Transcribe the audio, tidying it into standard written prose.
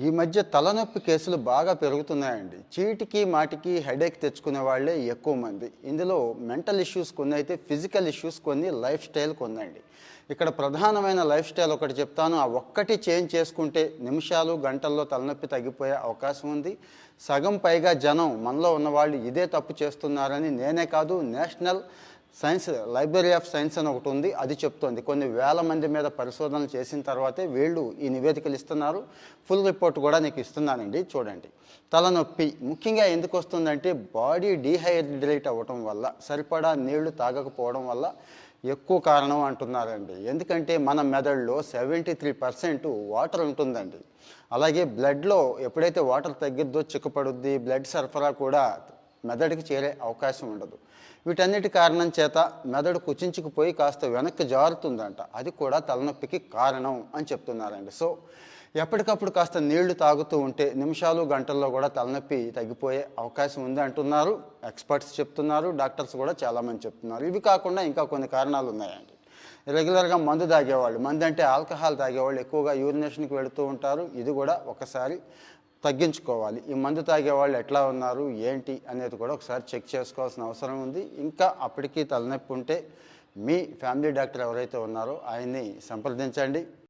ఈ మధ్య తలనొప్పి కేసులు బాగా పెరుగుతున్నాయండి. చీటికి మాటికి హెడేక్ తెచ్చుకునే వాళ్ళే ఎక్కువ మంది. ఇందులో మెంటల్ ఇష్యూస్ కొన్ని అయితే, ఫిజికల్ ఇష్యూస్ కొన్ని, లైఫ్ స్టైల్ కొన్నండి. ఇక్కడ ప్రధానమైన లైఫ్ స్టైల్ ఒకటి చెప్తాను. ఆ ఒక్కటి చేంజ్ చేసుకుంటే నిమిషాలు, గంటల్లో తలనొప్పి తగ్గిపోయే అవకాశం ఉంది. సగం పైగా జనం మనలో ఉన్నవాళ్ళు ఇదే తప్పు చేస్తున్నారని నేనే కాదు, national science library of science అని ఒకటి ఉంది, అది చెప్తోంది. కొన్ని వేల మంది మీద పరిశోధనలు చేసిన తర్వాతే వీళ్ళు ఈ నివేదికలు ఇస్తున్నారు. ఫుల్ రిపోర్ట్ కూడా నీకు ఇస్తున్నానండి, చూడండి. తలనొప్పి ముఖ్యంగా ఎందుకు వస్తుందంటే బాడీ డీహైడ్రేట్ అవ్వటం వల్ల, సరిపడా నీళ్లు తాగకపోవడం వల్ల ఎక్కువ కారణం అంటున్నారండి. ఎందుకంటే మన మెదడులో 73% వాటర్ ఉంటుందండి. అలాగే బ్లడ్లో ఎప్పుడైతే వాటర్ తగ్గిద్దో చిక్కపడుద్ది, బ్లడ్ సరఫరా కూడా మెదడుకి చేరే అవకాశం ఉండదు. వీటన్నిటి కారణం చేత మెదడు కుచించుకుపోయి కాస్త వెనక్కి జారుతుందంట. అది కూడా తలనొప్పికి కారణం అని చెప్తున్నారండి. సో ఎప్పటికప్పుడు కాస్త నీళ్లు తాగుతూ ఉంటే నిమిషాలు, గంటల్లో కూడా తలనొప్పి తగ్గిపోయే అవకాశం ఉంది అంటున్నారు ఎక్స్పర్ట్స్ చెప్తున్నారు. డాక్టర్స్ కూడా చాలామంది చెప్తున్నారు. ఇవి కాకుండా ఇంకా కొన్ని కారణాలు ఉన్నాయండి. రెగ్యులర్గా మందు తాగేవాళ్ళు, మందు అంటే ఆల్కహాల్ తాగేవాళ్ళు ఎక్కువగా యూరినేషన్కి వెళుతూ ఉంటారు. ఇది కూడా ఒకసారి తగ్గించుకోవాలి. ఈ మందు తాగేవాళ్ళు ఎట్లా ఉన్నారు, ఏంటి అనేది కూడా ఒకసారి చెక్ చేసుకోవాల్సిన అవసరం ఉంది. ఇంకా అప్పటికీ తలనొప్పి ఉంటే మీ ఫ్యామిలీ డాక్టర్ ఎవరైతే ఉన్నారో ఆయన్ని సంప్రదించండి.